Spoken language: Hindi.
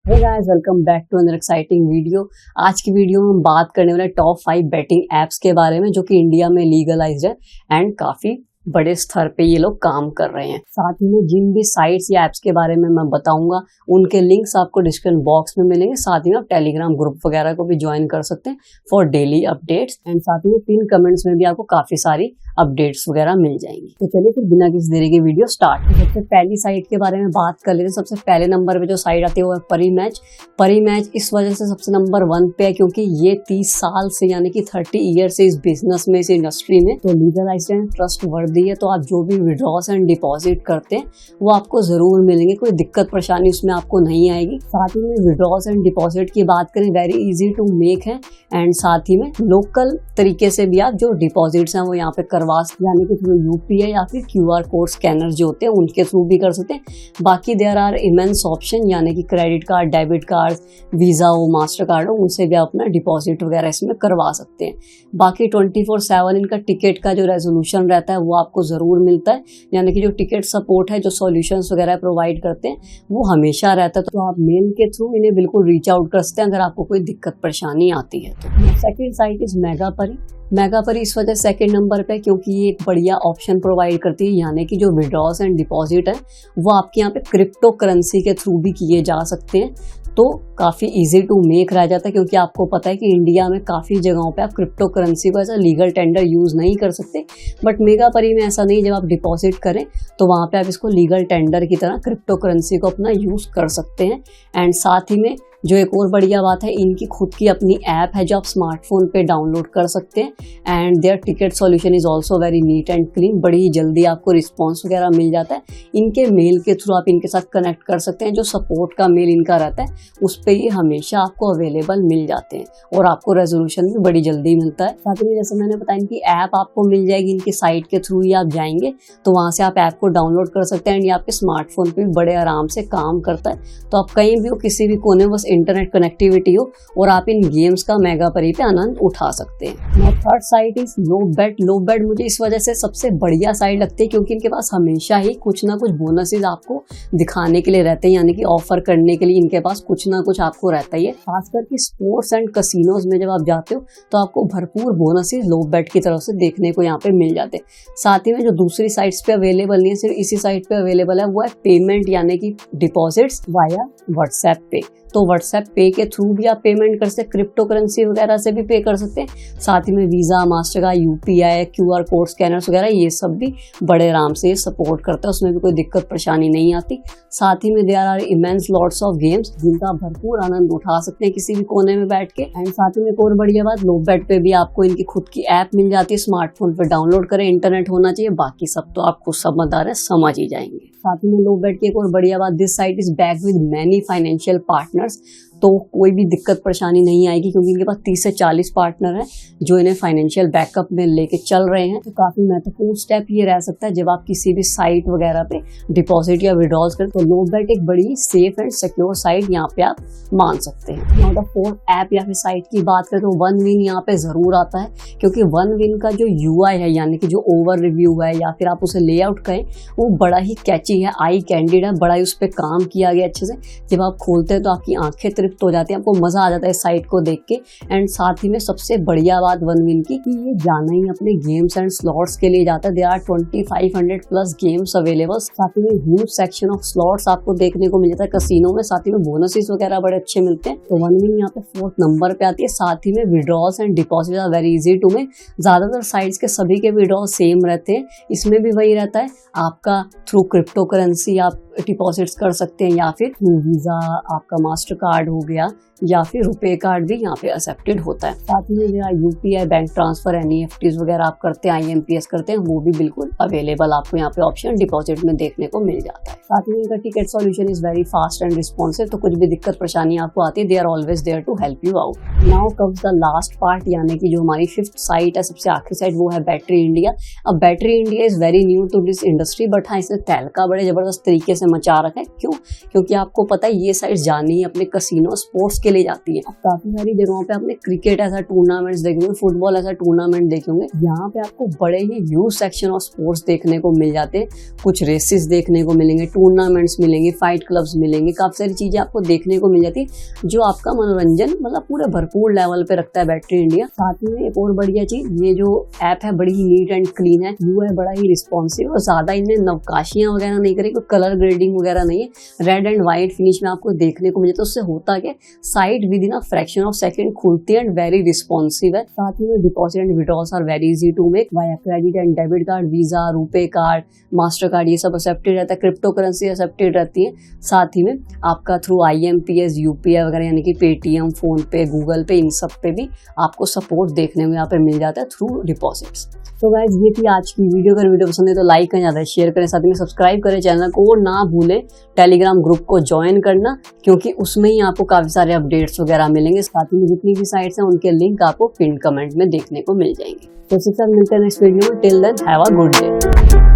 Hey guys, welcome back to another exciting video. आज की वीडियो में हम बात करने वाले टॉप 5 बेटिंग एप्स के बारे में जो कि इंडिया में लीगलाइज्ड है एंड काफी बड़े स्तर पे ये लोग काम कर रहे हैं। साथ ही में जिन भी साइट्स या एप्स के बारे में मैं बताऊंगा उनके लिंक्स आपको डिस्क्रिप्शन बॉक्स में मिलेंगे। साथ ही में आप टेलीग्राम ग्रुप वगैरह को भी ज्वाइन कर सकते हैं फॉर डेली अपडेट्स एंड साथ ही में पिन कमेंट्स में भी आपको काफी सारी अपडेट्स वगैरह मिल जाएंगी। तो चलिए फिर बिना किसी देरी के वीडियो स्टार्ट। सबसे पहली साइट के बारे में बात कर लेते हैं। सबसे पहले नंबर पे जो साइट आती है वो है परीमैच। परीमैच इस वजह से सबसे नंबर 1 पे है क्योंकि ये 30 साल से यानी कि 30 ईयर से इस बिजनेस में, इस इंडस्ट्री में तो लीगलाइज्ड एंड ट्रस्ट वर्दी है। तो आप जो भी विड्रॉस एंड डिपॉजिट करते हैं वो आपको जरूर मिलेंगे, कोई दिक्कत परेशानी उसमें आपको नहीं आएगी। साथ ही में विड्रॉस एंड डिपॉजिट की बात करें, वेरी इजी टू मेक है एंड साथ ही में लोकल तरीके से भी आप जो डिपॉजिट्स हैं वो यहाँ पे करवा सकते हैं, यानी कि थ्रू यूपीआई या फिर क्यूआर कोड स्कैनर जो होते हैं उनके थ्रू भी कर सकते हैं। बाकी देयर आर इमेंस ऑप्शन, यानी कि credit card, debit card, visa हो, मास्टर कार्ड हो, उनसे भी आप अपना डिपॉजिट वगैरह इसमें करवा सकते हैं। बाकी 24/7 इनका टिकट का जो रेजोल्यूशन रहता है वो आपको जरूर मिलता है, यानी कि जो टिकट सपोर्ट है, जो सॉल्यूशंस वगैरह प्रोवाइड करते हैं वो हमेशा रहता है। तो आप मेल के थ्रू इन्हें बिल्कुल रीच आउट कर सकते हैं अगर आपको कोई दिक्कत परेशानी आती है तो। Second site is Megapari. Megapari इस वजह सेकंड नंबर पे क्योंकि ये एक बढ़िया ऑप्शन प्रोवाइड करती है, यानी कि जो विड्रॉस एंड डिपॉजिट है वो आपके यहाँ पे क्रिप्टो करेंसी के थ्रू भी किए जा सकते हैं। तो काफ़ी इजी टू मेक रह जाता है क्योंकि आपको पता है कि इंडिया में काफ़ी जगहों पे आप क्रिप्टो करेंसी को एज लीगल टेंडर यूज़ नहीं कर सकते, बट मेगापरी में ऐसा नहीं। जब आप डिपॉजिट करें तो वहाँ पे आप इसको लीगल टेंडर की तरह क्रिप्टो करेंसी को अपना यूज़ कर सकते हैं। एंड साथ ही में जो एक और बढ़िया बात है, इनकी खुद की अपनी ऐप है जो आप स्मार्टफोन पे डाउनलोड कर सकते हैं and their ticket solution is also very neat and clean. बड़ी ही जल्दी आपको रिस्पॉन्स वगैरह मिल जाता है। इनके मेल के थ्रू आप इनके साथ कनेक्ट कर सकते हैं। जो सपोर्ट का मेल इनका रहता है उस पर ये हमेशा आपको अवेलेबल मिल जाते हैं और आपको रेजोल्यूशन भी बड़ी जल्दी मिलता है। साथ ही में जैसे मैंने बताया इनकी ऐप आपको मिल जाएगी, इनकी साइट के थ्रू ही आप जाएंगे तो वहाँ से आप ऐप को डाउनलोड कर सकते हैं एंड ये आपके स्मार्टफोन पर भी बड़े आराम से काम करता है। तो आप कहीं भी हो, किसी भी कोने, बस इंटरनेट कनेक्टिविटी हो और आप इन गेम्स का मेगापरी पे आनंद उठा सकते हैं। Third site is Lobate. Lobate मुझे इस वजह से सबसे बढ़िया साइट लगती है क्योंकि इनके पास हमेशा ही कुछ ना कुछ बोनसेस आपको दिखाने के लिए रहते हैं, यानी कि ऑफर करने के लिए इनके पास कुछ ना कुछ आपको रहता ही है। खासकर कि स्पोर्ट्स एंड कसिनोज में जब आप जाते हो तो आपको भरपूर बोनसेस लोबेट की तरफ से देखने को यहाँ पे मिल जाते हैं। साथ ही में जो दूसरी साइट्स पे अवेलेबल नहीं है, सिर्फ इसी साइट पे अवेलेबल है, वो है पेमेंट, यानी कि डिपॉजिट्स वाया व्हाट्सएप पे। तो व्हाट्सएप पे के थ्रू भी आप पेमेंट कर सकते हैं, क्रिप्टो करेंसी वगैरह से भी पे कर सकते हैं। साथ ही में visa, master card, UPI, QR code scanners वगैरह ये सब भी बड़े आराम से सपोर्ट करता है, उसमें भी कोई दिक्कत परेशानी नहीं आती। साथ ही में there are immense lots of games जिनका भरपूर आनंद उठा सकते हैं किसी भी कोने में बैठ के। एंड साथ ही में एक और बढ़िया बात, लोबेट पे भी आपको इनकी खुद की ऐप मिल जाती है, स्मार्टफोन पर डाउनलोड करें, इंटरनेट होना चाहिए, बाकी सब तो आपको समझदार है, समझ ही जाएंगे। साथ ही में लोबेट की एक और बढ़िया बात, this site is back with many financial partners. तो कोई भी दिक्कत परेशानी नहीं आएगी क्योंकि इनके पास 30 से 40 पार्टनर हैं जो इन्हें फाइनेंशियल बैकअप में लेके चल रहे हैं। तो काफी महत्वपूर्ण स्टेप ये रह सकता है जब आप किसी भी साइट वगैरह पे डिपॉजिट या विड्रॉल्स करें तो लोबेट एक बड़ी सेफ एंड सिक्योर साइट यहाँ पे आप मान सकते हैं। नाउ द फोर्थ ऐप या फिर साइट की बात करें तो OneWin यहाँ पे जरूर आता है क्योंकि OneWin का जो UI है, यानी कि जो ओवर रिव्यू है या फिर आप उसे लेआउट कहें, वो बड़ा ही कैची है, आई कैंडिड है, बड़ा ही उस पर काम किया गया अच्छे से। जब आप खोलते हैं तो आपकी आंखें तृप्त हो जाती है, आपको मजा आ जाता है इस साइट को देख के। एंड साथ ही में सबसे बढ़िया बात OneWin की कि ये जाना ही अपने गेम्स एंड स्लॉट्स के लिए जाता है। There are 2500 plus games available. साथ ही में ह्यूज सेक्शन ऑफ स्लॉट्स आपको देखने को मिल जाता है कसिनो में। साथ ही में बोनसेस वगैरह बड़े अच्छे मिलते हैं। तो OneWin यहाँ पे 4th नंबर पे आती है। साथ ही में withdrawals and deposit are very easy to make. ज्यादातर साइट्स के सभी के विड्रॉल सेम रहते हैं, इसमें भी वही रहता है, आपका थ्रू क्रिप्टो करेंसी आप डिपॉजिट्स कर सकते हैं या फिर वीजा, आपका मास्टर कार्ड हो गया या फिर रुपए कार्ड भी यहाँ पे एक्सेप्टेड होता है। साथ ही में यूपीआई, बैंक ट्रांसफर, एनईएफटीज वगैरह आप करते हैं, आईएमपीएस करते हैं, वो भी बिल्कुल अवेलेबल आपको यहाँ पे ऑप्शन डिपॉजिट में देखने को मिल जाता है। साथ ही इनका ticket solution is very fast and responsive, तो कुछ भी दिक्कत परेशानी आपको आती है, they are always there to help you out. Now comes the last part, यानी कि जो हमारी 5th साइट है, सबसे आखिरी साइट, वो है बैटरी इंडिया। अब battery India is very new to this industry, but हाँ इसने तहलका बड़े जबरदस्त तरीके से मचा रखा है। क्यों? क्योंकि आपको पता है ये साइट जानी है अपने कसिनो स्पोर्ट्स के लिए जाती है। अब काफी सारी जगहों पे आपने क्रिकेट ऐसा टूर्नामेंट्स देखे होंगे, फुटबॉल ऐसा टूर्नामेंट देखे होंगे। यहाँ पे आपको बड़े ही ह्यूज सेक्शन ऑफ स्पोर्ट्स देखने को मिल जाते हैं। कुछ रेसेस देखने को मिलेंगे, टूर्नामेंट्स मिलेंगे, फाइट क्लब्स मिलेंगे, काफी सारी चीजें आपको देखने को मिल जाती है जो आपका मनोरंजन मतलब पूरे भरपूर लेवल पे रखता है बैटरी इंडिया। साथ ही में एक और बढ़िया चीज, ये जो ऐप है बड़ी ही नीट एंड क्लीन है, यूआई बड़ा ही रिस्पॉन्सिव और ज्यादा इनमें नवकाशियां वगैरह नहीं करी, कोई कलर ग्रेडिंग वगैरह नहीं है। रेड एंड व्हाइट फिनिश में आपको देखने को मिले तो उससे होता क्या, site within a fraction of second खुलती है एंड वेरी रिस्पॉन्सिव है। साथ ही में deposit and withdrawals are very easy to make via credit and debit card, Visa, RuPay card, Mastercard, ये सब एक्सेप्टेड रहता है। क्रिप्टो करेंसी एक्सेप्टेड रहती है। साथ ही में आपका थ्रू IMPS, UPI वगैरह यानी कि पेटीएम, फोन पे, गूगल पे, इन सब पे भी आपको सपोर्ट देखने में यहाँ पे मिल जाता है थ्रू डिपॉजिट्स। तो गाइस ये थी आज की वीडियो। अगर वीडियो पसंद है तो लाइक करें, ज़्यादा शेयर करें, साथ में सब्सक्राइब करें चैनल को और ना भूलें टेलीग्राम ग्रुप को ज्वाइन करना, क्योंकि उसमें ही आपको काफ़ी सारे अपडेट्स वगैरह मिलेंगे। साथ ही में जितनी भी साइट्स हैं उनके लिंक आपको पिन कमेंट में देखने को मिल जाएंगे। तो इसी के साथ मिलते हैं नेक्स्ट वीडियो में। Till then have a good day.